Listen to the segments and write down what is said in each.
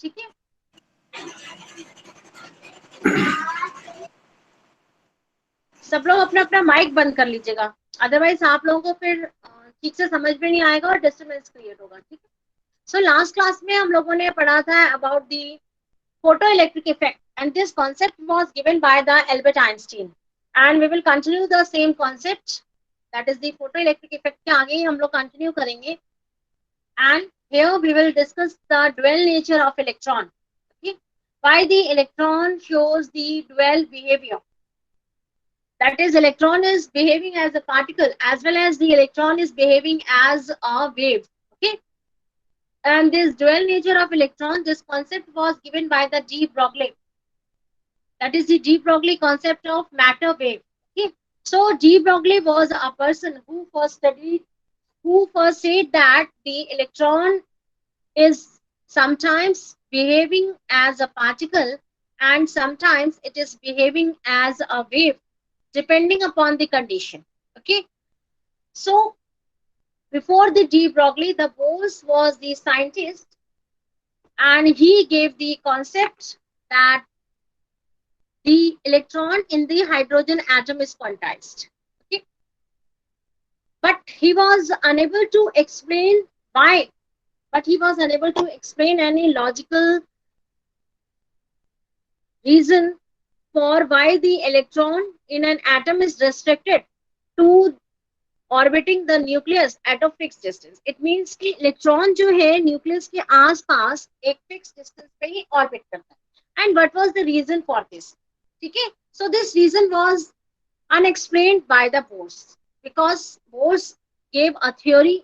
ठीक है। सब लोग अपना अपना माइक बंद कर लीजिएगा, अदरवाइज आप लोगों को फिर ठीक से समझ में नहीं आएगा और डिस्टर्बेंस क्रिएट होगा, ठीक है। सो लास्ट क्लास में हम लोगों ने पढ़ा था about the photoelectric effect, and this concept was given by the Albert Einstein, and we will continue the same concept, that is the photoelectric effect के आगे ही हम लोग कंटिन्यू करेंगे। and here we will discuss the dual nature of electron, okay? Why the electron shows the dual behavior, that is electron is behaving as a particle as well as the electron is behaving as a wave, okay? And this dual nature of electron, this concept was given by the de Broglie. That is the de Broglie concept of matter wave. Okay. So de Broglie was a person who first said that the electron is sometimes behaving as a particle and sometimes it is behaving as a wave, depending upon the condition. Okay. So before the de Broglie, the Bose was the scientist, and he gave the concept that the electron in the hydrogen atom is quantized. Okay. But he was unable to explain why. But he was unable to explain any logical reason for why the electron in an atom is restricted to orbiting the nucleus at a fixed distance. It means कि electron जो है nucleus के आसपास एक fixed distance पे ही orbit करता है. And what was the reason for this? ठीक है. So this reason was unexplained by the Bose, because Bose gave a theory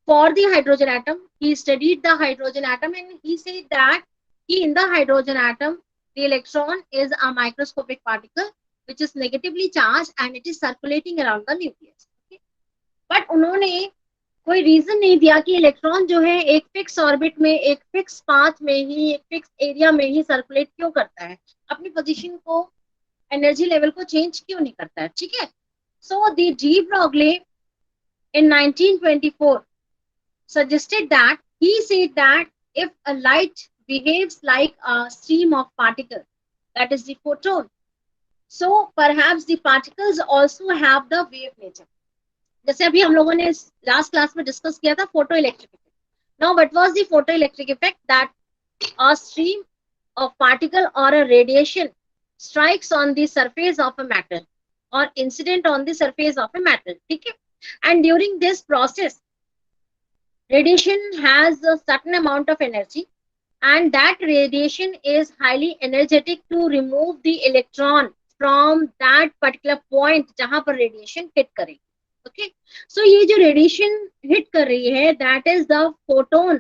for the hydrogen atom. He studied the hydrogen atom and he said that in the hydrogen atom the electron is a microscopic particle which is negatively charged and it is circulating around the nucleus. Okay? But उन्होंने कोई reason नहीं दिया कि electron जो है एक fix orbit में, एक फिक्स पाथ में ही, एक फिक्स एरिया में ही सर्कुलेट क्यों करता है, अपनी पोजीशन को, एनर्जी लेवल को चेंज क्यों नहीं करता है, ठीक है। So the de Broglie in 1924 suggested that, he said that if a light behaves like a stream of particle, that is the photon, so perhaps the particles also have the wave nature. जैसे अभी हम लोगों ने last class में discuss किया था photo electric effect. Now what was the photo electric effect? That a stream of particle or a radiation strikes on the surface of a matter or incident on the surface of a matter, ठीक है. And during this process radiation has a certain amount of energy and that radiation is highly energetic to remove the electron from that particular point जहां पर radiation hit करेगी. Okay, so ये जो radiation hit कर रही है that is the photon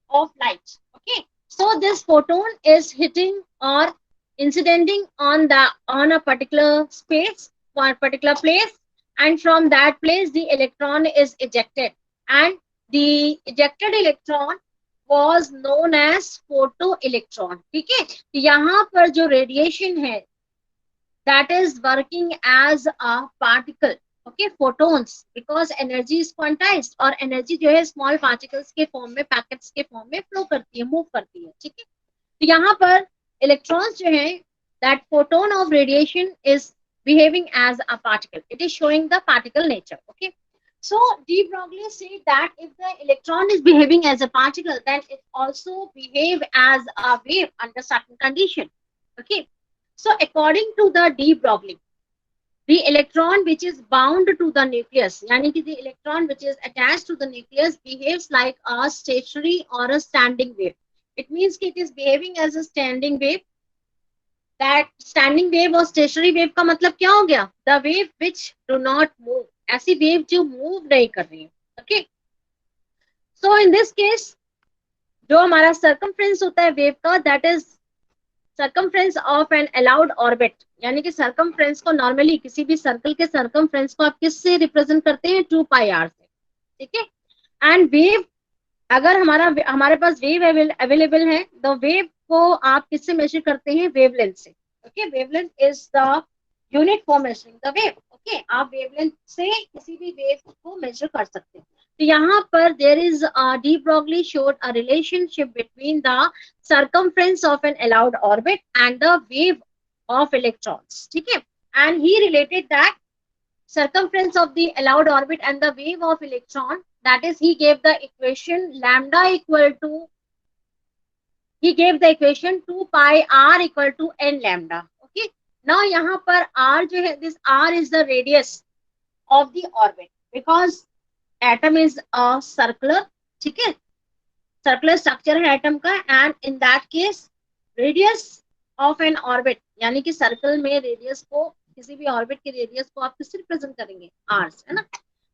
of light. Okay, so this photon is hitting or incidenting on a particular space or a particular place, and from that place the electron is ejected, and the ejected electron was known as photoelectron. ठीक है, यहाँ पर जो radiation है that is working as a particle. Okay, photons, because energy is quantized और energy जो है small particles के फॉर्म में, पैकेट्स के फॉर्म में फ्लो करती है, मूव करती है, ठीक है. तो यहाँ पर इलेक्ट्रॉन्स जो है, that photon of radiation is behaving as a particle. It is showing the particle nature. Okay, so de Broglie said that if the electron is behaving as a particle, then it also behave as a wave under certain condition. Okay, so according to the de Broglie, the electron which is bound to the nucleus, यानी कि the electron which is attached to the nucleus behaves like a stationary or a standing wave. It means कि it is behaving as a standing wave. That standing wave और stationary wave का मतलब क्या हो गया? The wave which do not move. ऐसी wave जो move नहीं कर रही है. Okay. So in this case, जो हमारा circumference होता है wave का, that is circumference of an allowed orbit. यानी कि circumference को नॉर्मली किसी भी सर्कल के circumference को आप किससे रिप्रेजेंट करते हैं? 2πr से, ठीक है. एंड वेव, अगर हमारे पास वेव अवेलेबल है, तो वेव को आप किससे मेजर करते हैं? वेवलेंथ से. Okay, wavelength is the unit for measuring the wave. Okay, आप वेवलेंथ से किसी भी वेव को मेजर कर सकते हैं. तो यहाँ पर there is de Broglie showed a relationship between the circumference of an allowed orbit and the wave of electrons. ठीक है, and he related that circumference of the allowed orbit and the wave of electron, that is he gave the equation lambda equal to, he gave the equation 2 pi r equal to n lambda. Okay, now यहाँ पर r जो है, this r is the radius of the orbit because atom is a circular. ठीक है, circular structure है atom का, and in that case radius of an orbit, यानी कि सर्कल में रेडियस को, किसी भी ऑर्बिट के रेडियस को आप किससे रिप्रेजेंट करेंगे, आर से, है ना.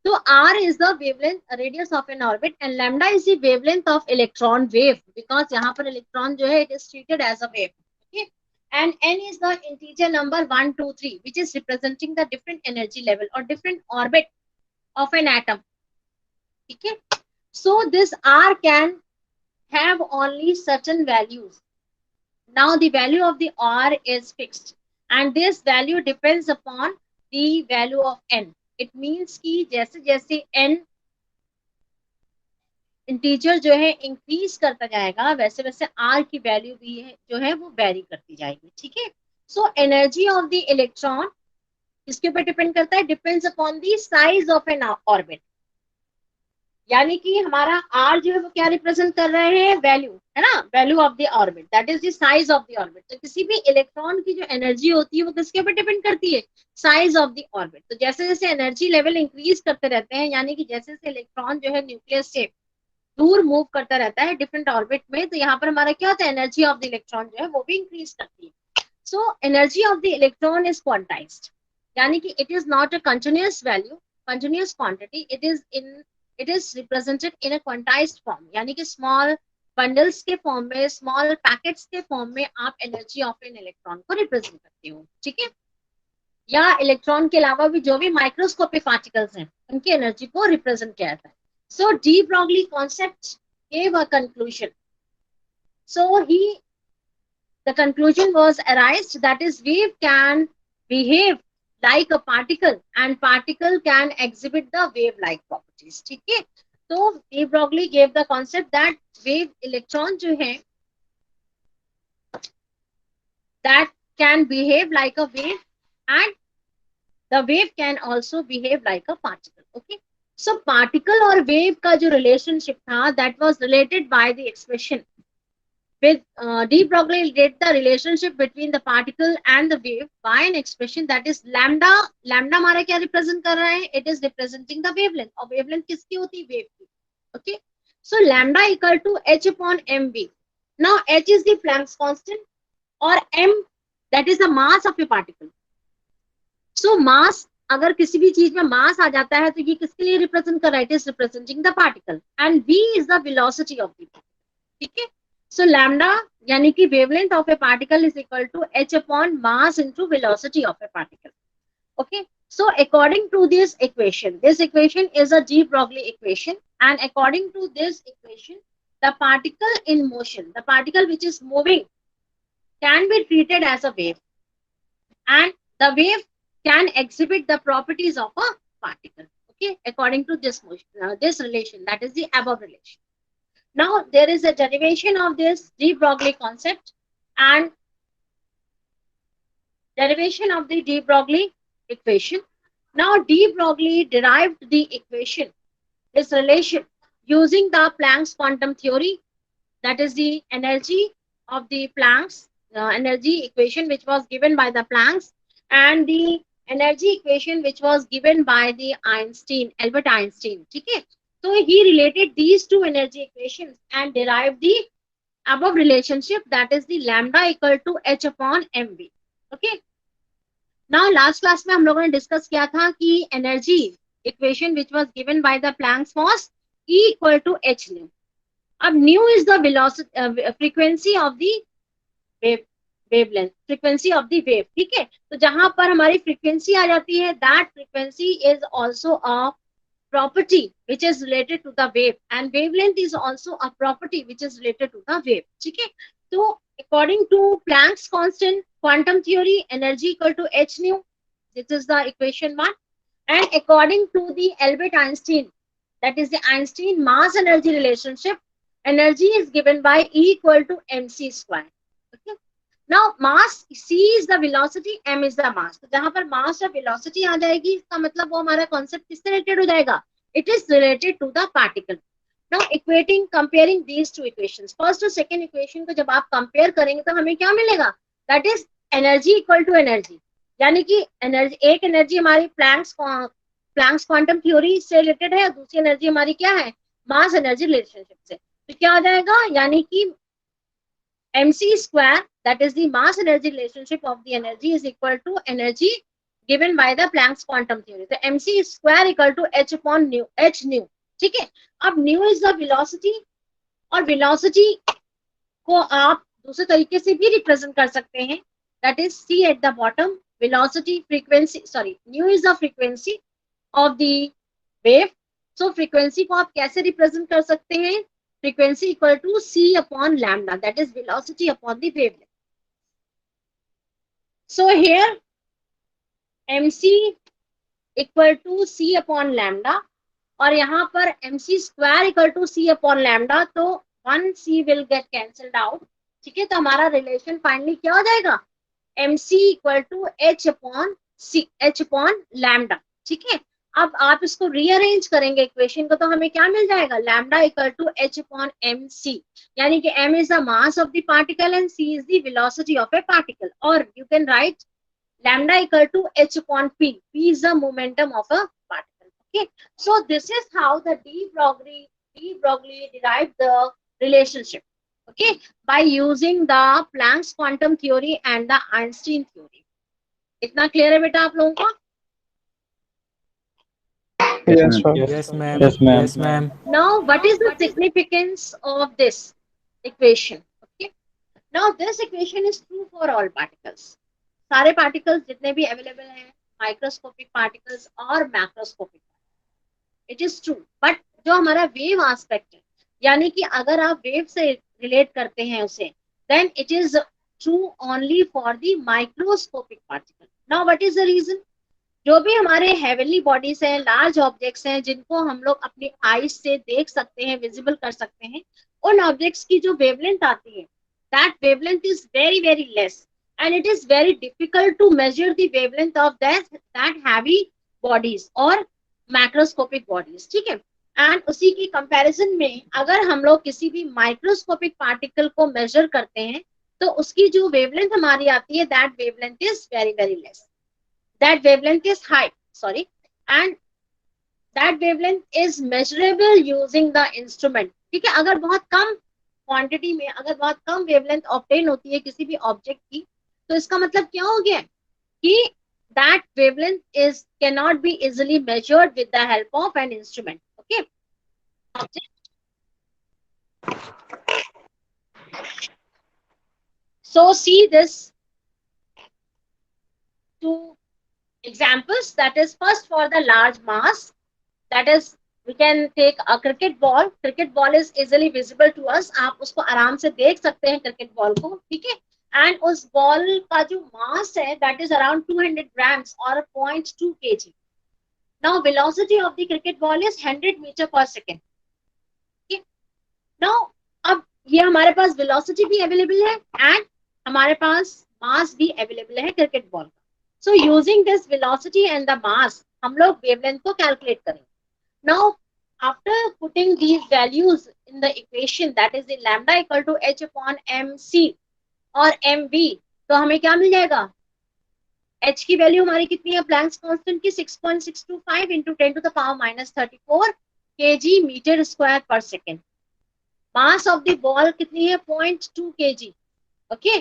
तो r is the wavelength, radius of an orbit, and lambda is the wavelength of electron wave, because यहाँ पर इलेक्ट्रॉन जो है it is treated as a wave. Okay, and n is the integer number 1 2 3 which is representing the different energy level or different orbit of an atom. ठीक है, so this r can have only certain values. Now the value of the r is fixed and this value depends upon the value of n. It means कि जैसे जैसे n integer जो है increase करता जाएगा वैसे वैसे r की वैल्यू भी है जो है वो वेरी करती जाएगी. ठीक है, so energy of the electron किसके ऊपर डिपेंड करता है, depends upon the size of an orbit. यानी कि हमारा r जो है वो क्या रिप्रेजेंट कर रहे हैं, वैल्यू, है ना, value of the orbit, that is the size of the orbit. तो किसी भी इलेक्ट्रॉन की जो एनर्जी होती है वो किसके ऊपर डिपेंड करती है, साइज ऑफ द ऑर्बिट. तो जैसे जैसे एनर्जी लेवल इंक्रीज करते रहते हैं, यानी कि जैसे जैसे इलेक्ट्रॉन जो है न्यूक्लियस से दूर मूव करता रहता है डिफरेंट ऑर्बिट में, तो यहाँ पर हमारा क्या होता है, एनर्जी ऑफ द इलेक्ट्रॉन जो है वो भी इंक्रीज करती है. So energy of the electron is quantized, यानी कि it is not a continuous value, continuous quantity, it is represented in a quantized form, यानी कि स्मॉल बंडल्स के फॉर्म में, स्मॉल पैकेट्स के फॉर्म में आप एनर्जी ऑफ एन इलेक्ट्रॉन को रिप्रेजेंट करते हो. ठीक है, या इलेक्ट्रॉन के अलावा भी जो भी माइक्रोस्कोपिक पार्टिकल्स हैं उनकी एनर्जी को रिप्रेजेंट किया जाता है. So de Broglie concept gave a conclusion. So the conclusion was arised, that is wave can behave like a particle and particle can exhibit the wave like properties. ठीक है, तो de Broglie gave the concept that wave electron जो है that can behave like a wave and the wave can also behave like a particle. Okay, so particle और wave का जो relationship था, that was related by the expression with de Broglie did the relationship between the particle and the wave by an expression that is lambda. Lambda हमारा क्या represent कर रहा है, it is representing the wavelength, और wavelength किसकी होती है, wave की. Okay, so lambda equal to h upon mv. Now h is the Planck's constant और m that is the mass of a particle. So mass, अगर किसी भी चीज में मास आ जाता है तो ये किसके लिए रिप्रेजेंट कर रहा है, it is representing the particle, and v is the velocity of the particle. ठीक है, सो लैम्डा यानी कि wavelength of a particle is equal to h upon mass into velocity of a particle. Okay, so according to this equation is a de Broglie equation, and according to this equation the particle in motion, the particle which is moving can be treated as a wave, and the wave can exhibit the properties of a particle. Okay, according to this motion, this relation, that is the above relation. Now there is a derivation of this de Broglie concept and derivation of the de Broglie equation. Now de Broglie derived the equation, this relation, using the Planck's quantum theory, that is the energy of the Planck's energy equation which was given by the Planck's, and the energy equation which was given by the Einstein, Albert Einstein. Okay, so he related these two energy equations and derived the above relationship, that is the lambda equal to h upon mv. Okay, now last class में हम लोगों ने discuss किया था कि energy equation which was given by the Planck's was E equal to h nu. अब nu is the velocity frequency of the wave, wavelength, frequency of the wave. ठीक है, तो जहां पर हमारी frequency आ जाती है, that frequency is also a property which is related to the wave, and wavelength is also a property which is related to the wave. ठीक है, तो according to Planck's constant, quantum theory, energy equal to h nu, this is the equation 1, and according to the Albert Einstein that is the Einstein mass energy relationship. Energy is given by E equal to mc square. Okay. Now mass c is the velocity, m is the mass. तो जहां पर mass और velocity आ जाएगी, इसका मतलब वो हमारा concept किससे related हो जाएगा? It is related to the particle. Now equating, comparing these two equations, first और second equation को जब आप compare करेंगे तो हमें क्या मिलेगा? That is energy equal to energy. यानी कि एनर्जी, एक एनर्जी हमारी प्लैंक्स क्वांटम थ्योरी से रिलेटेड है, दूसरी एनर्जी हमारी क्या है? मास एनर्जी रिलेशनशिप से. तो क्या हो जाएगा? यानी कि mc square, that is the mass energy relationship of the energy, is equal to energy given by the Planck's quantum theory. तो mc square equal to h upon nu, h nu. ठीक है. अब nu is the velocity, और velocity को आप दूसरे तरीके से भी रिप्रेजेंट कर सकते हैं, that is c at the bottom, velocity, frequency, sorry, nu is the frequency of the wave. So frequency को आप कैसे रिप्रेजेंट कर सकते हैं? Frequency equal to c upon lambda, that is velocity upon the wavelength. So here mc equal to c upon lambda, और यहाँ पर mc square equal to c upon lambda, तो 1c will get cancelled out. ठीक है. तो हमारा relation finally क्या हो जाएगा? mc equal to h upon c, h upon lambda. ठीक है. अब आप इसको रीअरेंज करेंगे इक्वेशन को, तो हमें क्या मिल जाएगा? Lambda equal to h upon mc, यानी कि m is the mass of the particle and c is the velocity of a particle. और you can write lambda equal to h upon p, p is the momentum of a particle. Okay. So this is how the de Broglie derived the relationship, okay, by using the Planck's quantum theory and the Einstein theory. इतना clear है बेटा आप लोगों को? Yes, sir. Yes, ma'am. Yes, ma'am. Yes, ma'am. Now, what is the significance of this equation? Okay. Now, this equation is true for all particles. सारे particles जितने भी available हैं, microscopic particles और macroscopic, it is true. But जो हमारा wave aspect है, यानी कि अगर आप wave से relate करते हैं उसे, then it is true only for the microscopic particle. Now, what is the reason? जो भी हमारे हेवनली बॉडीज हैं, लार्ज ऑब्जेक्ट्स हैं, जिनको हम लोग अपनी आईज से देख सकते हैं, विजिबल कर सकते हैं, उन ऑब्जेक्ट्स की जो वेवलेंथ आती है, that wavelength is very very less, and it is very difficult to measure the wavelength of that heavy bodies और मैक्रोस्कोपिक बॉडीज. ठीक है. एंड उसी की कंपैरिजन में अगर हम लोग किसी भी माइक्रोस्कोपिक पार्टिकल को मेजर करते हैं, तो उसकी जो वेवलेंथ हमारी आती है, that wavelength is very very less. That wavelength is high, sorry, and that wavelength is measurable using the instrument. ठीक है. अगर बहुत कम क्वांटिटी में, अगर बहुत कम वेवलेंथ ऑब्टेन होती है किसी भी ऑब्जेक्ट की, तो इसका मतलब क्या हो गया कि that wavelength is cannot be easily measured with the help of an instrument. Okay. So see this two examples. That is, first for the large mass, that is we can take a cricket ball. Cricket ball is easily visible to us. आप उसको आराम से देख सकते हैं cricket ball को. ठीक है. एंड उस बॉल का जो मास है, that is around 200 grams or 0.2 kg. Now velocity of the cricket ball is 100 meter per second. Okay. Now अब ये हमारे पास velocity भी अवेलेबल है एंड हमारे पास मास भी अवेलेबल है क्रिकेट बॉल का. So using this velocity and the mass, हम लोग wavelength को calculate करेंगे. Now, after putting these values in the equation, that is the lambda equal to h upon mc और mv, तो हमें क्या मिल जाएगा? h की वैल्यू हमारी कितनी है प्लैंक्स कांस्टेंट की? 6.625 into 10 to the power minus 34 kg meter square per second. Mass of the ball कितनी है? 0.2 kg. Okay.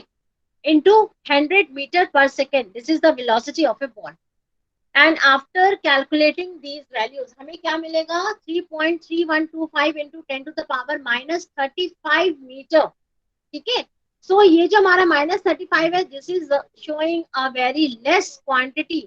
Into 100 meter per second. This is the velocity of a ball. And after calculating these values, हमें क्या मिलेगा? 3.3125 into 10 to the power minus 35 meter. ठीक है. So ये जो हमारा minus 35 है, this is showing a very less quantity,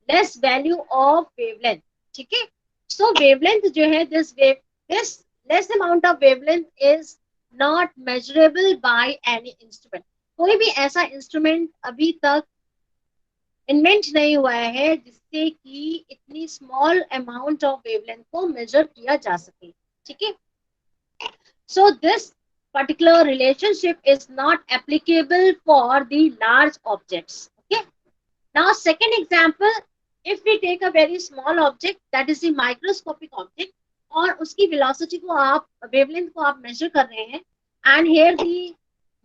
less value of wavelength. ठीक है. So wavelength जो है, this less amount of wavelength is not measurable by any instrument. कोई भी ऐसा इंस्ट्रूमेंट अभी तक इन्वेंट नहीं हुआ है सकते कि इतनी स्मॉल अमाउंट ऑफ वेवलेंथ को मेजर किया जा सके, ठीक है। So this particular relationship is not applicable for the large objects. Okay. Now, second example, if we take a very small object, that is the microscopic object, और उसकी velocity को आप wavelength को आप measure कर रहे हैं, and here the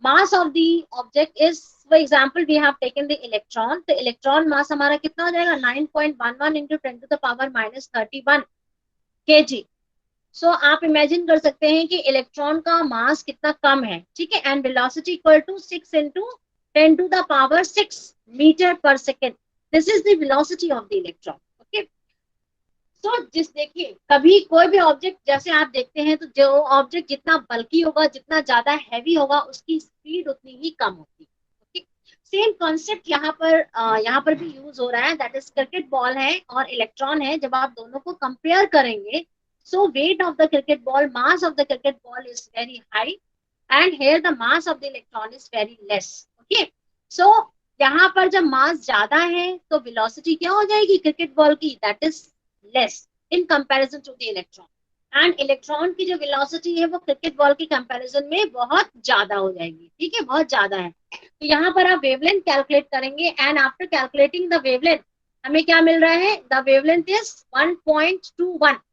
mass of the object is, for example, we have taken the electron. तो electron mass हमारा कितना हो जाएगा 9.11 into 10 to the power minus 31 kg. सो आप इमेजिन कर सकते हैं कि इलेक्ट्रॉन का मास कितना कम है, ठीक है, and velocity equal to 6 into 10 to the power 6 metre per second. This is the velocity of the electron. Okay. So जिस देखिए कभी कोई भी ऑब्जेक्ट जैसे आप देखते हैं तो जो ऑब्जेक्ट जितना बल्की होगा, जितना ज्यादा हैवी होगा, उसकी स्पीड उतनी ही कम होती है. ओके. सेम कॉन्सेप्ट यहाँ पर भी यूज हो रहा है. दैट इज क्रिकेट बॉल है और इलेक्ट्रॉन है. जब आप दोनों को कंपेयर करेंगे, so weight of the cricket ball, mass of the cricket ball is very high, and here the mass of the electron is very less. Okay. So यहाँ पर जब मास ज्यादा है तो वेलोसिटी क्या हो जाएगी क्रिकेट बॉल की, that is less in comparison to the electron. And electron की जो वेलोसिटी है वो क्रिकेट बॉल के कंपैरिजन में बहुत ज्यादा हो जाएगी, ठीक है, बहुत ज्यादा है. तो यहाँ पर आप वेवलेंथ कैलकुलेट करेंगे, and after calculating the wavelength हमें क्या मिल रहा है, the wavelength is 1.21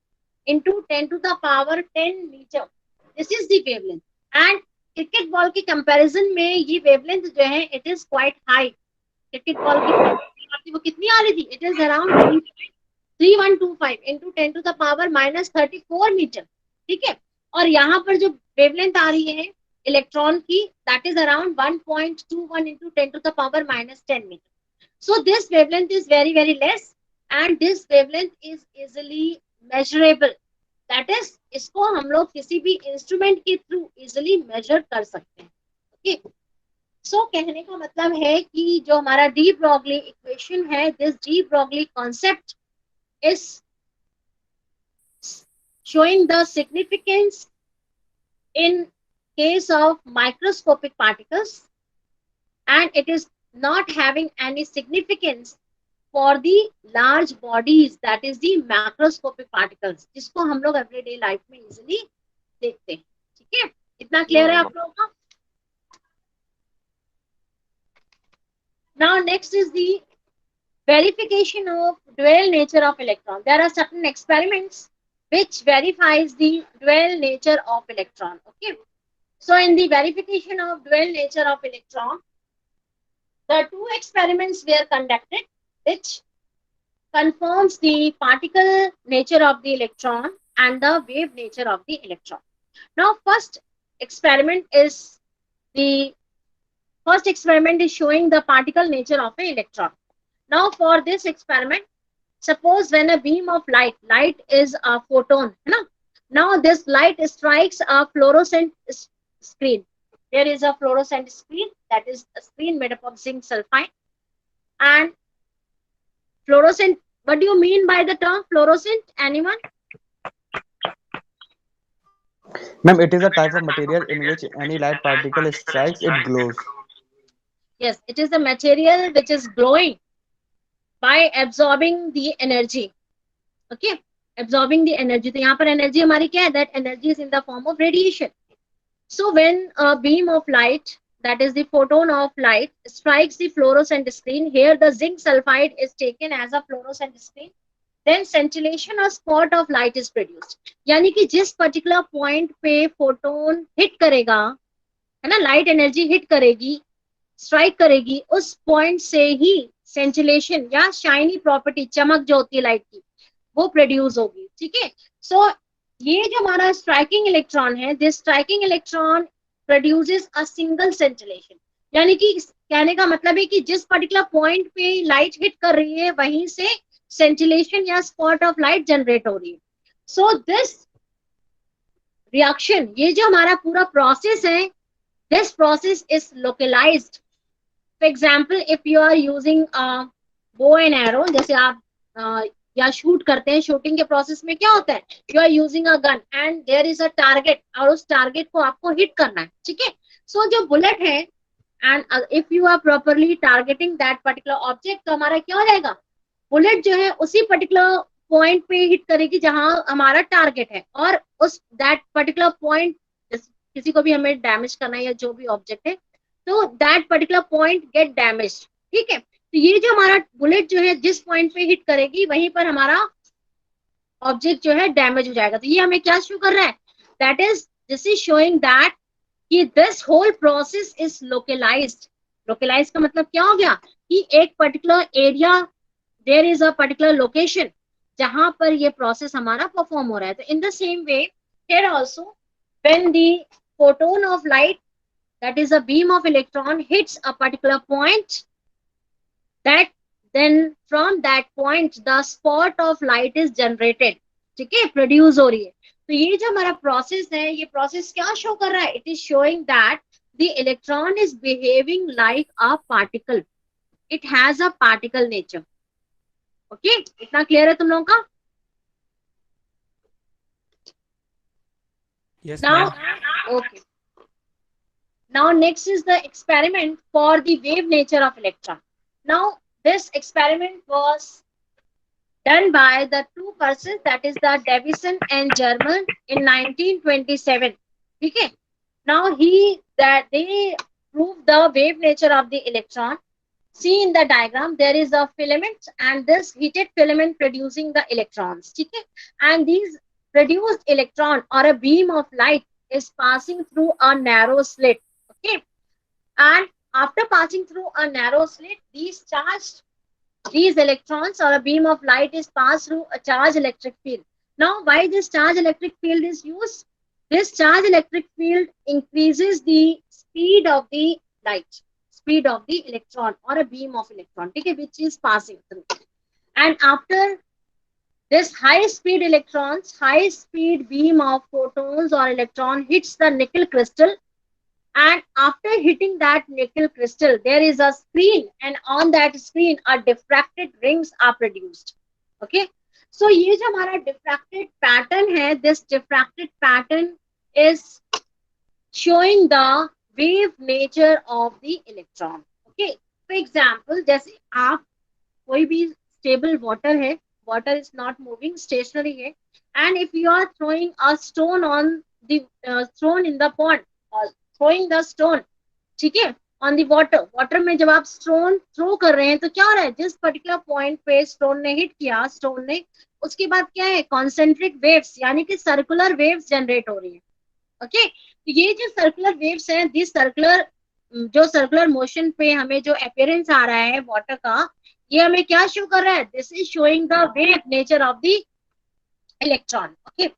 into 10 to the power 10 meter. This is the wavelength. And cricket ball के comparison में ये wavelength जो है it is quite high. cricket ball की वो कितनी आ रही थी, it is around 3125 into 10 to the power minus 34 meter. ठीक है. और यहाँ पर जो wavelength आ रही है इलेक्ट्रॉन की, that is around 1.21 into 10 to the power minus 10 meter. So this wavelength is very very less, and this wavelength is easily measurable. That is, इसको हम लोग किसी भी इंस्ट्रूमेंट के थ्रू इजिली मेजर कर सकते हैं. ओके. सो कहने का मतलब है कि जो हमारा डी ब्रॉगली इक्वेशन है, this de Broglie concept is showing the significance in case of microscopic particles, and it is not having any significance for the large bodies, that is the macroscopic particles, जिसको हम लोग everyday life में easily देखते हैं. ठीक है, इतना clear है आप लोगों का. Now next is the verification of dual nature of electron. There are certain experiments which verifies the dual nature of electron. Okay, so in the verification of dual nature of electron, the two experiments were conducted which confirms the particle nature of the electron and the wave nature of the electron. Now first experiment is showing the particle nature of an electron. Now for this experiment, suppose when a beam of light is a photon, now this light strikes a fluorescent screen. There is a fluorescent screen, that is a screen made up of zinc sulfide. And fluorescent, what do you mean by the term fluorescent? Anyone? Ma'am, it is a type of material in which any light particle strikes, it glows. Yes, it is the material which is glowing by absorbing the energy. Okay, absorbing the energy. तो यहाँ पर energy हमारी क्या है? That energy is in the form of radiation. So when a beam of light, that is the photon of light, strikes the fluorescent screen, here the zinc sulfide is taken as a fluorescent screen, then scintillation or spot of light is produced. यानी कि जिस particular point पे photon hit करेगा, है ना, light energy hit करेगी, strike करेगी, उस point से ही scintillation या shiny property, चमक जो होती है light की, वो produce होगी. ठीक है. So ये जो हमारा स्ट्राइकिंग इलेक्ट्रॉन है, this striking electron produces a single scintillation. यानी कि कहने का मतलब है कि जिस पर्टिकुलर पॉइंट पे लाइट हिट कर रही है वहीं से सेंटिलेशन या स्पॉट ऑफ लाइट जनरेट हो रही है. सो दिस रिएक्शन, ये जो हमारा पूरा प्रोसेस है, this process is localised. For example, if you are using bow and arrow, जैसे आप या शूट करते हैं, शूटिंग के प्रोसेस में क्या होता है, you are using a gun and there is a target, और उस टारगेट को आपको हिट करना है. ठीक है. सो जो बुलेट है, and if you are properly targeting that particular object, तो हमारा क्या हो जाएगा, बुलेट जो है उसी पर्टिकुलर पॉइंट पे हिट करेगी जहां हमारा टारगेट है, और उस दैट पर्टिकुलर पॉइंट, किसी को भी हमें डैमेज करना है या जो भी ऑब्जेक्ट है, तो that particular point gate damage. ठीक है, तो ये जो हमारा बुलेट जो है जिस पॉइंट पे हिट करेगी वहीं पर हमारा ऑब्जेक्ट जो है डैमेज हो जाएगा। तो ये हमें क्या शो कर रहा है, that is this is showing that कि this whole process is localised. Localise का मतलब क्या हो गया कि एक particular area, there is a particular location जहां पर ये प्रोसेस हमारा परफॉर्म हो रहा है। तो in the same way here also, when the photon of light, that is a beam of electron, hits a particular point, that then from that point the spot of light is generated। ठीक है, produce हो रही है। तो ये जो हमारा process है, ये प्रोसेस क्या शो कर रहा है, it is showing that the electron is behaving like a particle, it has a particle nature. Okay, इतना क्लियर है तुम लोगों का? Yes, now ma'am. Okay, now next is the experiment for the wave nature of electron. Now this experiment was done by the two persons, that is the Davison and German, in 1927। ठीक है, now they proved the wave nature of the electron। See in the diagram there is a filament and this heated filament producing the electrons। ठीक है, and these produced electron or a beam of light is passing through a narrow slit। Okay, and after passing through a narrow slit, these electrons or a beam of light is passed through a charged electric field। Now why this charged electric field is used? This charged electric field increases the speed of the light, speed of the electron or a beam of electron, okay, which is passing through। And after this high speed beam of photons or electron hits the nickel crystal, and after hitting that nickel crystal there is a screen, and on that screen a diffracted rings are produced। okay, so ये जो हमारा diffracted pattern है, this diffracted pattern is showing the wave nature of the electron। okay, for example, जैसे आप कोई भी stable water है, water is not moving, stationary है, and if you are throwing a stone on the stone in the pond, or throwing the stone, ठीक है, on the water, water में जब आप स्टोन थ्रो कर रहे हैं तो क्या हो रहा है, जिस पर्टिकुलर पॉइंट पे स्टोन ने हिट किया, स्टोन ने, उसके बाद क्या है, कॉन्सेंट्रिक वेव्स यानी कि सर्कुलर वेव्स जनरेट हो रही है। ओके, तो ये जो सर्कुलर वेव्स हैं, दिस सर्कुलर, जो सर्कुलर मोशन पे हमें जो अपीयरेंस आ रहा है वाटर का, ये हमें क्या शो कर रहा है, this is showing the wave nature of the electron. Okay,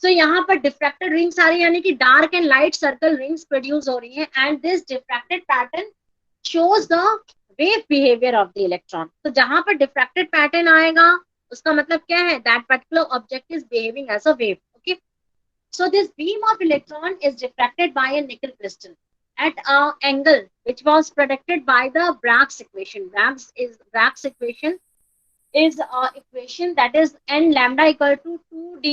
so यहाँ पर डिफ्रैक्टेड रिंग्स आ रही है, यानी कि dark and light circle rings produce हो रही हैं, and this diffracted pattern shows the wave behaviour of the electron. तो जहां पर डिफ्रैक्टेड पैटर्न आएगा उसका मतलब क्या है, that particular object is behaving as a wave. Okay, so this beam of electron is diffracted by a nickel crystal at a angle which was predicted by the Bragg's equation। Bragg's equation is a equation that is n lambda equal to 2d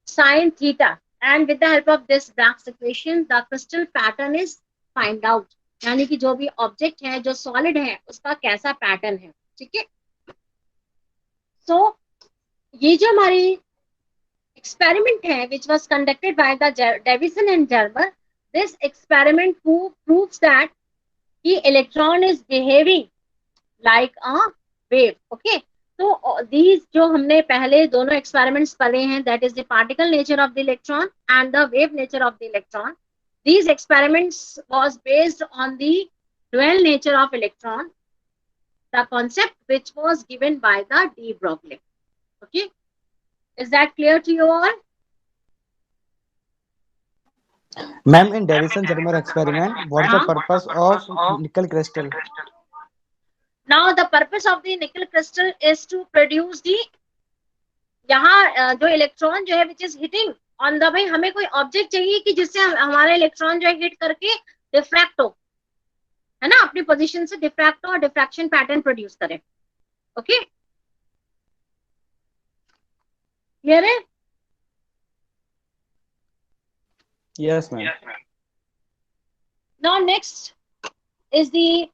sine theta, and with the help of this Bragg's equation the crystal pattern is find out, यानी कि जो भी object है, जो solid है, उसका कैसा pattern है। ठीक है, सो ये जो हमारी experiment hai, which was conducted by the Davison and Germer, this experiment proves that the electron is behaving like a wave। okay, so these जो हमने पहले दोनों experiments पढ़े हैं, that is the particle nature of the electron and the wave nature of the electron, these experiments was based on the dual nature of electron, the concept which was given by the de Broglie। okay, is that clear to you all? Ma'am, in Davison Germer experiment, what's the purpose of nickel crystal? Now the purpose of the nickel crystal is to produce the, यहाँ जो electron जो है which is hitting on the, भाई हमें कोई object चाहिए कि जिससे हमारा इलेक्ट्रॉन जो है हिट करके डिफ्रैक्ट हो, है ना, अपनी पोजीशन से डिफ्रैक्ट हो और डिफ्रैक्शन पैटर्न प्रोड्यूस करे। ओके, क्लियर है? Yes, ma'am. Now next is the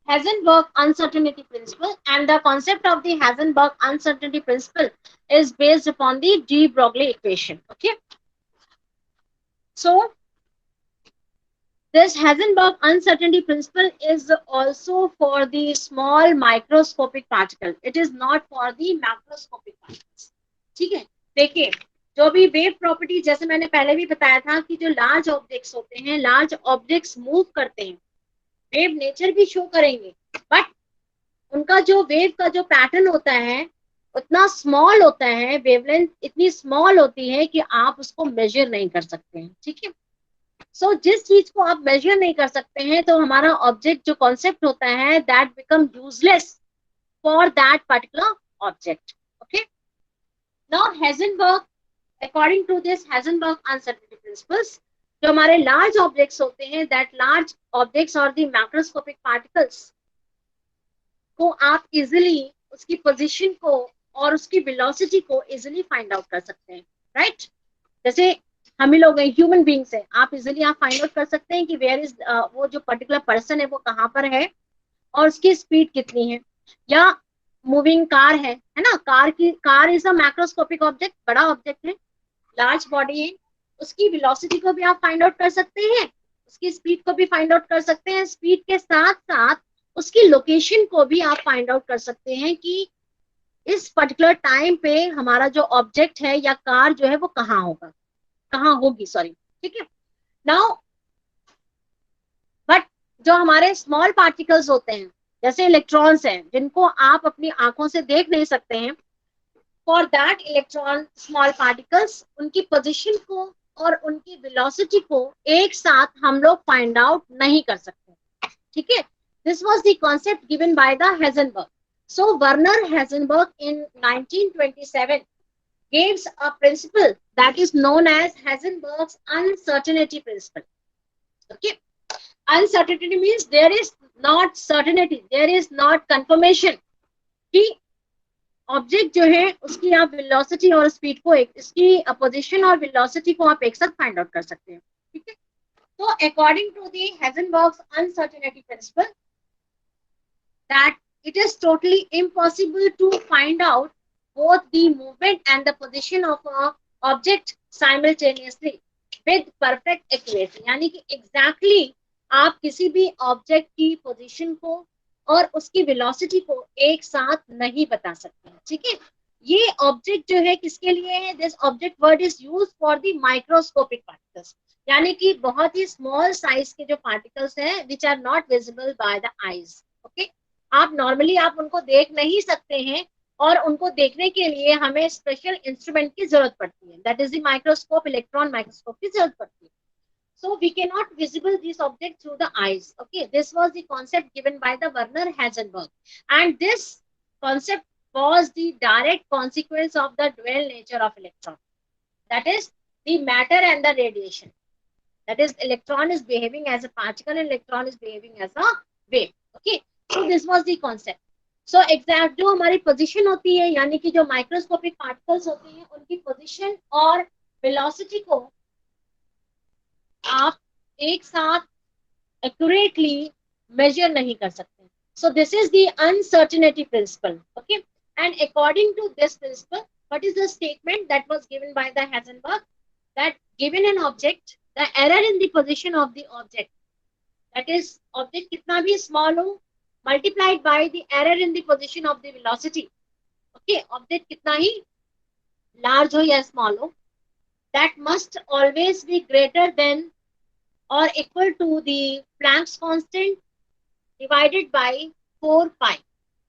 Heisenberg uncertainty principle, and the concept of the Heisenberg uncertainty principle is based upon the de Broglie equation. Okay, so this Heisenberg uncertainty principle is also for the small microscopic particle. It is not for the macroscopic particles. ठीक है, देखिए जो भी wave property, जैसे मैंने पहले भी बताया था कि जो लार्ज ऑब्जेक्ट्स होते हैं, लार्ज ऑब्जेक्ट्स मूव करते हैं, वेव नेचर भी शो करेंगे, बट उनका जो वेव का जो पैटर्न होता है उतना स्मॉल होता है, वेवलेंथ इतनी स्मॉल होती है कि आप उसको मेजर नहीं कर सकते हैं। ठीक है, सो जिस चीज को आप मेजर नहीं कर सकते हैं तो हमारा ऑब्जेक्ट जो कॉन्सेप्ट होता है that become useless for that particular object. Okay, now Heisenberg, according to this Heisenberg uncertainty principles, जो हमारे लार्ज ऑब्जेक्ट्स होते हैं, दैट लार्ज ऑब्जेक्ट्स और द मैक्रोस्कोपिक पार्टिकल्स को आप इजिली उसकी पोजीशन को और उसकी वेलोसिटी को इजिली फाइंड आउट कर सकते हैं, राइट? जैसे हम ही लोग ह्यूमन बींग्स हैं, आप इजिली आप फाइंड आउट कर सकते हैं कि वेयर इज वो जो पर्टिकुलर पर्सन है वो कहाँ पर है और उसकी स्पीड कितनी है। या मूविंग कार है ना, car is a macroscopic object, बड़ा ऑब्जेक्ट है, लार्ज बॉडी है, उसकी वेलोसिटी को भी आप फाइंड आउट कर सकते हैं, उसकी स्पीड को भी फाइंड आउट कर सकते हैं, स्पीड के साथ साथ उसकी लोकेशन को भी आप फाइंड आउट कर सकते हैं कि इस पर्टिकुलर टाइम पे हमारा जो ऑब्जेक्ट है या कार जो है वो कहाँ होगा, कहाँ होगी, सॉरी। ठीक है, नाउ बट जो हमारे स्मॉल पार्टिकल्स होते हैं जैसे इलेक्ट्रॉन्स हैं जिनको आप अपनी आंखों से देख नहीं सकते हैं, for that electron small particles, उनकी पोजीशन को और उनकी वेलोसिटी को एक साथ हम लोग फाइंड आउट नहीं कर सकते। ठीक है, this was the concept given by the Heisenberg. So Werner Heisenberg in 1927 gives a principle that is known as Heisenberg's uncertainty principle. Okay, uncertainty means there is not certainty, there is not confirmation कि object जो है उसकी आप velocity और speed को एक, इसकी position और वेलोसिटी को आप एक साथ फाइंड आउट कर सकते हैं। ठीक है, तो according to the Heisenberg's uncertainty principle, that it is totally impossible to find out both the movement and the position of a object simultaneously with perfect accuracy। यानी कि exactly आप किसी भी ऑब्जेक्ट की पोजीशन को और उसकी वेलोसिटी को एक साथ नहीं बता सकते हैं। ठीक है, ये ऑब्जेक्ट जो है किसके लिए है, this object word is used for the microscopic particles, यानी कि बहुत ही स्मॉल साइज के जो पार्टिकल्स हैं which are not visible by the eyes. Okay, आप नॉर्मली आप उनको देख नहीं सकते हैं और उनको देखने के लिए हमें स्पेशल इंस्ट्रूमेंट की जरूरत पड़ती है, that is the microscope, electron microscope की जरूरत पड़ती है। So we cannot visible this object through the eyes. Okay, this was the concept given by the Werner Heisenberg, and this concept was the direct consequence of the dual nature of electron, that is the matter and the radiation. That is, electron is behaving as a particle and electron is behaving as a wave. Okay, so this was the concept. So exact जो हमारी position होती है, यानी कि जो microscopic particles होते हैं उनकी पोजीशन और वेलोसिटी को आप एक साथ एक्यूरेटली मेजर नहीं कर सकते। So this is the uncertainty principle. Okay, and according to this principle, what is the statement that was given by the Heisenberg, that given an object, the error in the position of the object, that is object कितना भी small हो multiplied by the error in the position of the velocity. Okay, object कितना ही large हो या small हो, that must always be greater then or equal to the Planck's constant divided by 4 pi.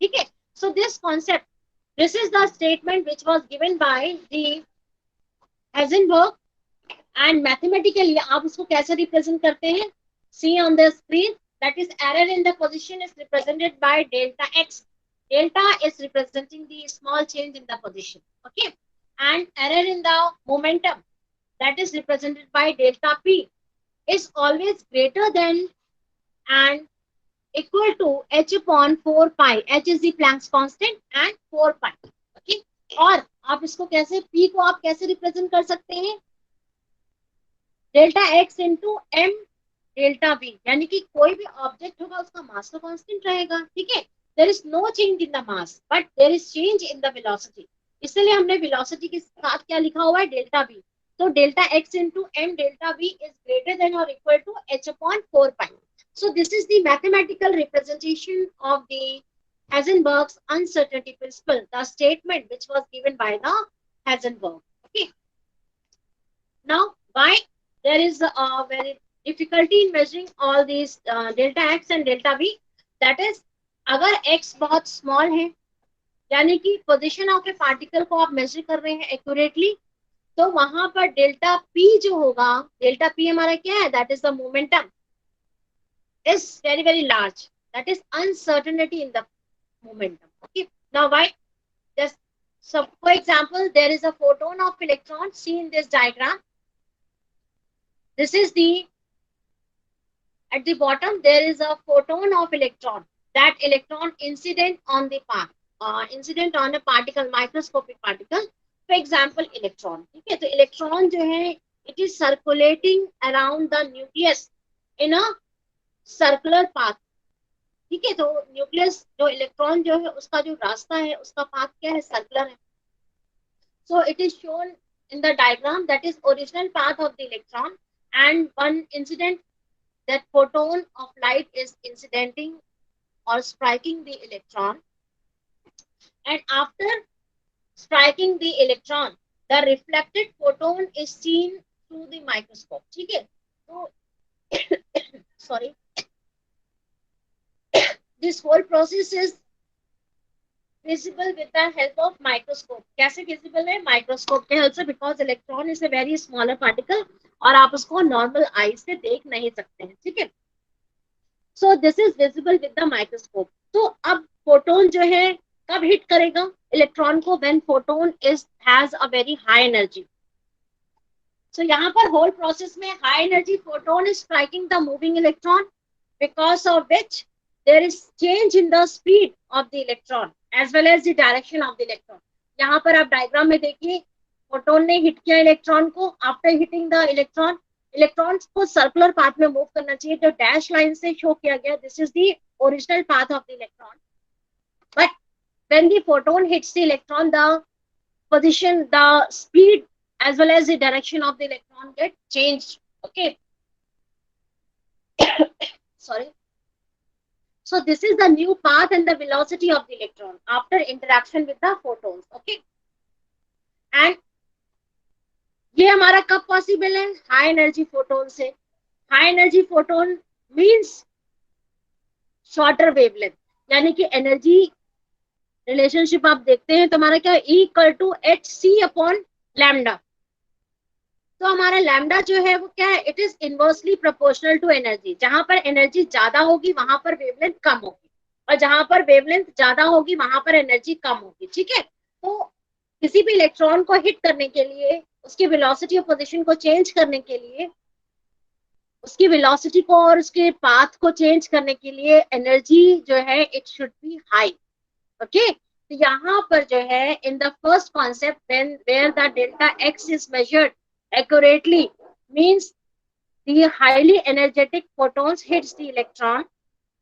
ठीक है, so this concept, this is the statement which was given by the Heisenberg, and mathematically आप इसको कैसे represent करते हैं, see on the screen, that is error in the position is represented by delta x. Delta is representing the small change in the position. Okay, and error in the momentum, that is represented by delta p, is always greater than and equal to h upon 4 pi. h is the Planck's constant and 4 pi. Okay, और आप इसको कैसे, p को आप कैसे represent कर सकते हैं, delta x into m delta we, यानी कि कोई भी ऑब्जेक्ट होगा उसका मास तो कांस्टेंट रहेगा, ठीक है, there is no change in the mass but there is change in the velocity, इसलिए हमने वेलोसिटी के साथ क्या लिखा हुआ है, डेल्टा वी। तो delta X into M delta V is greater than और equal to H upon 4 pi. So this is the mathematical representation of the Heisenberg's uncertainty principle, the statement which was given by the Heisenberg. Okay. Now, why there is a very difficulty in measuring all these delta x and delta v? That is, अगर x बहुत small है, यानी कि position of a particle को आप major कर रहे हैं एक्यूरेटली, तो वहां पर डेल्टा p जो होगा, डेल्टा p हमारा क्या है, that is the momentum, is very large. That is uncertainty in the momentum. Okay. Now why? Just so for example, there is a photon of electron. See in this diagram. This is the at the bottom there is a photon of electron. That electron incident on the path, incident on a particle, microscopic particle. For example, electron. ठीक है, तो electron जो है, it is circulating around the nucleus in a circular path. ठीक है, तो nucleus जो electron जो है उसका जो रास्ता है उसका पाथ क्या है, सर्कुलर है. So it is shown in the diagram, that is original path of the electron and one incident, that photon of light is incidenting or striking the electron, and after striking the electron the reflected photon is seen through the microscope. ठीक है, तो sorry, this whole process is visible with the help of microscope. कैसे visible है, microscope के help से, because electron is a very smaller particle और आप उसको नॉर्मल आई से देख नहीं सकते हैं. ठीक है, so this is visible with the microscope. तो अब फोटोन जो है कब हिट करेगा इलेक्ट्रॉन को, when photon is has a very high energy. So यहाँ पर whole process में high energy photon is striking the moving electron, because of which there is change in the speed of the electron as well as the direction of the electron. यहाँ पर आप diagram में देखिए, photon ने hit किया electron को, after hitting the electron, electrons को circular path में मूव करना चाहिए, जो डैश लाइन से शो किया गया, this is the original path of the electron. But when the photon hits the इलेक्ट्रॉन, द position, the speed as well as the direction of the electron get changed. Okay. Sorry. So this is the new path and the velocity of the electron after interaction with the photons. Okay. And ये हमारा कब possible है, high energy photon से. High energy photon means shorter wavelength, यानी कि energy relationship आप देखते हैं तो हमारा क्या है, E equal to H C upon lambda. तो हमारा लैम्डा जो है वो क्या है, it is inversely proportional to energy. जहां पर एनर्जी ज्यादा होगी वहां पर वेवलेंथ कम होगी, और जहां पर वेवलेंथ ज्यादा होगी वहां पर एनर्जी कम होगी. ठीक है, तो किसी भी इलेक्ट्रॉन को हिट करने के लिए, उसकी वेलोसिटी और पोजीशन को चेंज करने के लिए, उसकी वेलोसिटी को और उसके पाथ को चेंज करने के लिए एनर्जी जो है it should be high. Okay, तो यहाँ पर जो है in the first concept when where the delta X is measured accurately means the highly energetic photons hits the electron,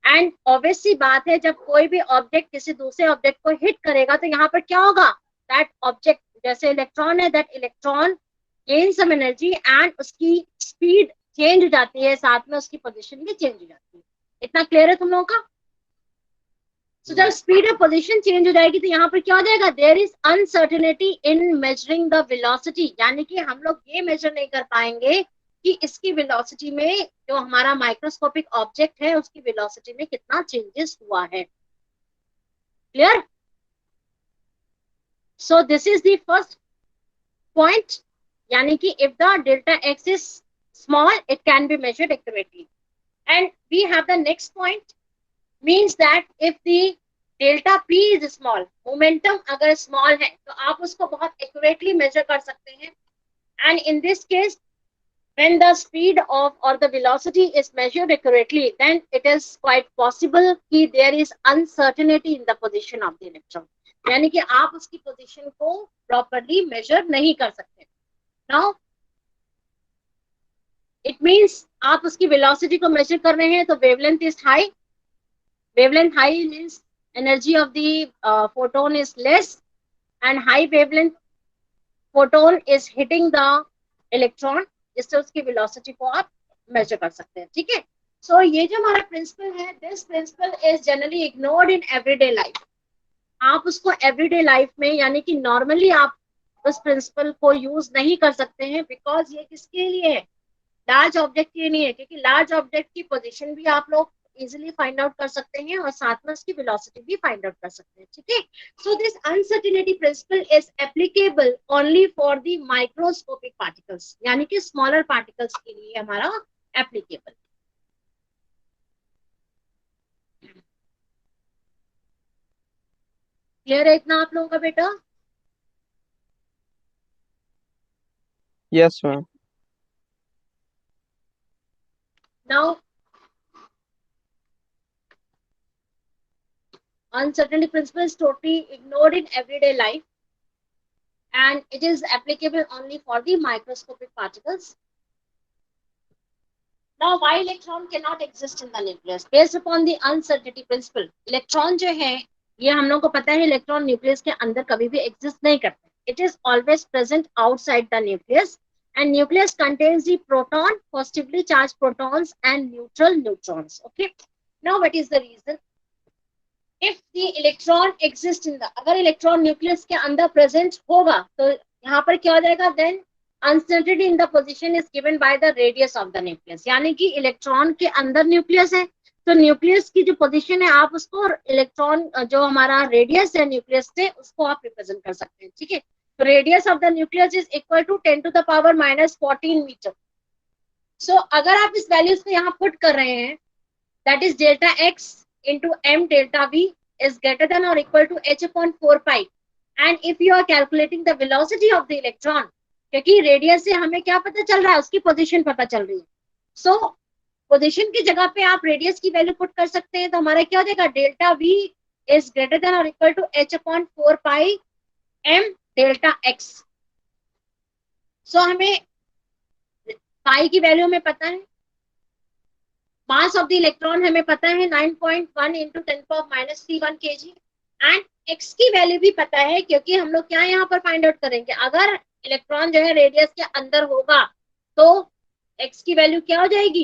and obvious सी बात है जब कोई भी ऑब्जेक्ट किसी दूसरे ऑब्जेक्ट को हिट करेगा तो यहाँ पर क्या होगा, that object जैसे इलेक्ट्रॉन है, that electron gain some energy and उसकी स्पीड चेंज हो जाती है, साथ में उसकी पोजीशन भी चेंज हो जाती है. इतना क्लियर है तुम लोगों का? So, जब स्पीड और पोजीशन चेंज हो जाएगी तो यहाँ पर क्या हो जाएगा, there is uncertainty in measuring the velocity, यानी कि हम लोग ये मेजर नहीं कर पाएंगे कि इसकी वेलोसिटी में, जो हमारा माइक्रोस्कोपिक ऑब्जेक्ट है उसकी वेलोसिटी में कितना चेंजेस हुआ है. Clear? So this is the first point, यानी कि if the delta X is small it can be measured accurately. And we have the next point, means that if the delta p is small, momentum अगर small है तो आप उसको बहुत accurately measure कर सकते हैं. And in this case, when the speed of or the velocity is measured accurately, then it is quite possible कि there is uncertainty in the position of the electron, यानी कि आप उसकी position को properly measure नहीं कर सकते. Now, it means आप उसकी वेलोसिटी को मेजर कर रहे हैं तो wavelength is high, wavelength high means energy of the photon is less, and high wavelength photon is hitting the electron, जिससे उसकी velocity को आप measure कर सकते हैं, ठीक है। सो ये जो हमारा प्रिंसिपल है, this principle is generally ignored in everyday life. आप उसको एवरीडे लाइफ में यानी कि नॉर्मली आप उस प्रिंसिपल को यूज नहीं कर सकते हैं, बिकॉज ये किसके लिए है, लार्ज ऑब्जेक्ट के लिए नहीं है, क्योंकि लार्ज ऑब्जेक्ट की पोजीशन भी आप लोग इजिली फाइंड आउट कर सकते हैं और साथ में उसकी वेलोसिटी भी फाइंड आउट कर सकते हैं, ठीक है। So this uncertainty principle is applicable only for the microscopic particles, यानी कि स्मॉलर पार्टिकल्स के लिए हमारा एप्लीकेबल। क्लियर है इतना आप लोगों का बेटा? Yes, ma'am. Now uncertainty principle is totally ignored in everyday life and it is applicable only for the microscopic particles. Now, why electron cannot exist in the nucleus? Based upon the uncertainty principle, electron जो है ये हम लोग को पता है electron nucleus के अंदर कभी भी एग्जिस्ट नहीं करते. It is always present outside the nucleus and nucleus contains the proton, positively charged protons and neutral neutrons. Okay. Now, what is the reason? If the electron exists in the, अगर electron nucleus के अंदर present होगा तो यहाँ पर क्या हो जाएगा, then uncertainty in the position is given by the radius of the nucleus. यानी कि इलेक्ट्रॉन के अंदर न्यूक्लियस है तो न्यूक्लियस की जो पोजीशन है आप उसको इलेक्ट्रॉन जो हमारा रेडियस है न्यूक्लियस से उसको आप रिप्रेजेंट कर सकते हैं, ठीक है। तो radius of the nucleus is equal to 10 to the power -14 metre. So अगर आप इस वैल्यूज को यहाँ पुट कर रहे हैं, that is delta x into m delta v is greater than or equal to h upon 4 pi, and if you are calculating the velocity of the electron, क्योंकि radius से हमें क्या पता चल रहा है, उसकी पोजीशन पता चल रही है, सो पोजीशन की जगह पे आप रेडियस की वैल्यू पुट कर सकते हैं, तो हमारा क्या हो जाएगा, delta v is greater than और equal to h upon 4 pi m delta x. So हमें पाई की वैल्यू हमें पता है, मास ऑफ द इलेक्ट्रॉन हमें पता है 9.1 into 10⁻³ kg, एंड x की वैल्यू भी पता है क्योंकि हम लोग क्या यहाँ पर फाइंड आउट करेंगे, अगर इलेक्ट्रॉन जो है रेडियस के अंदर होगा तो x की वैल्यू क्या हो जाएगी,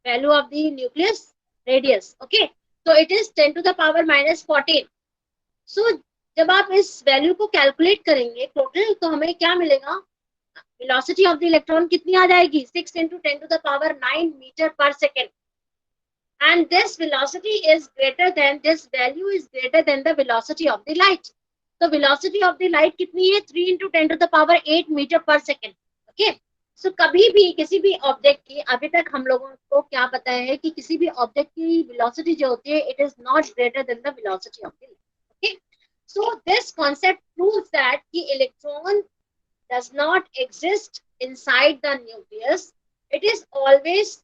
value of the nucleus radius. Okay, तो it is 10 to the power -14. So जब आप इस वैल्यू को कैलकुलेट करेंगे टोटल तो हमें क्या मिलेगा, वेलोसिटी ऑफ द इलेक्ट्रॉन कितनी आ जाएगी, 6 into 10 to the power 9 metre per second. And this velocity is greater than, this value is greater than the velocity of the light. So velocity of the light कितनी है, 3 into 10 to the power 8 metre per second. Okay, सो कभी भी किसी भी object की, अभी तक हम लोगों को क्या पता है कि किसी भी ऑब्जेक्ट की वेलोसिटी जो होती है it is not greater than the velocity of the light. Okay, so this concept proves that कि electron does not exist inside the nucleus, it is always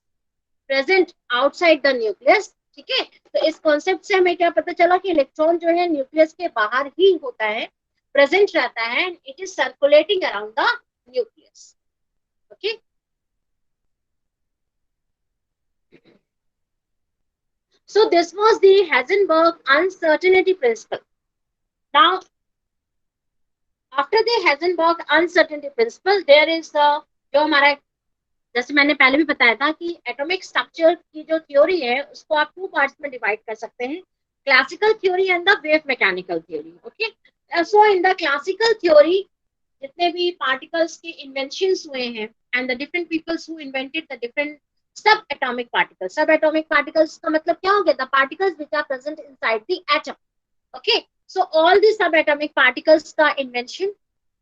present outside the nucleus, ठीक है। तो इस concept से हमें क्या पता चला कि इलेक्ट्रॉन जो है न्यूक्लियस के बाहर ही होता है, प्रेजेंट रहता है, it is circulating around the nucleus. Okay, so this was the Heisenberg uncertainty principle. Now after the Heisenberg uncertainty principle there is जो हमारा, जैसे मैंने पहले भी बताया था कि एटॉमिक स्ट्रक्चर की जो थ्योरी है उसको आप 2 पार्ट्स में डिवाइड कर सकते हैं, classical theory and the wave mechanical theory. Okay, so in the classical theory जितने भी पार्टिकल्स के इन्वेंशंस हुए हैं and the different peoples who invented the different sub atomic particles, sub atomic particles का मतलब क्या हो गया, the particles which are present inside the atom. Okay, so all the sub atomic particles का invention,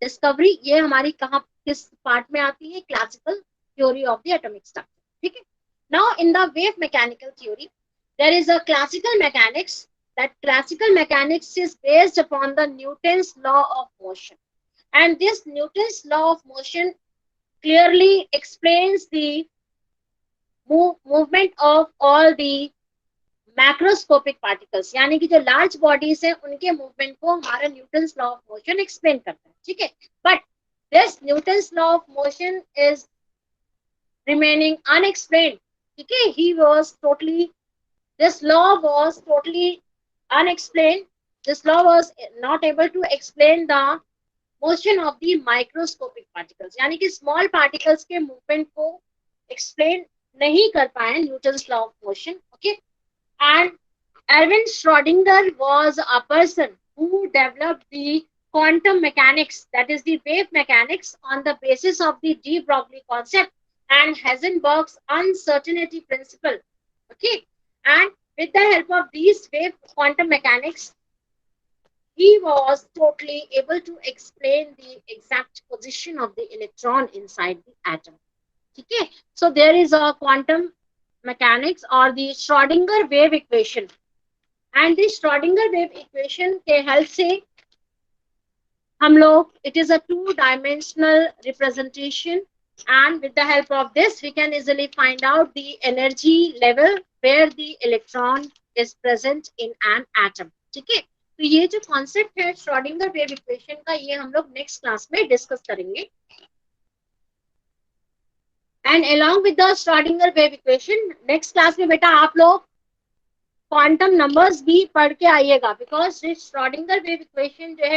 discovery, ये हमारी कहाँ किस पार्ट में आती है, classical theory of the atomic structure. ठीक है. Now in the wave mechanical theory there is a classical mechanics. That classical mechanics is based upon the Newton's law of motion, and this Newton's law of motion clearly explains the movement of all the macroscopic particles. यानी कि जो large bodies है उनके movement को हमारा Newton's law of motion explain करता है, ठीक है. But this Newton's law of motion is remaining unexplained. Okay, he was totally, this law was totally unexplained. This law was not able to explain the motion of the microscopic particles, यानी कि small particles के movement को explain नहीं कर पाए Newton's law of motion. Okay, and Erwin Schrödinger was a person who developed the quantum mechanics, that is the wave mechanics, on the basis of the de Broglie concept and Heisenberg's uncertainty principle. Okay, and with the help of these wave quantum mechanics, he was totally able to explain the exact position of the electron inside the atom. Okay, so there is a quantum mechanics or the Schrödinger wave equation, and this Schrödinger wave equation के help से हम लोग, it is a two-dimensional representation, and with the help of this we can easily find out the energy level where the electron is present in an atom. ठीक है, तो ये जो concept है Schrödinger wave equation का, ये हम लोग next class में discuss करेंगे. And along with the Schrödinger wave equation, next class में बेटा आप लोग क्वांटम नंबर्स भी पढ़ के आइएगा, बिकॉज श्रॉडिंगर वेव इक्वेशन जो है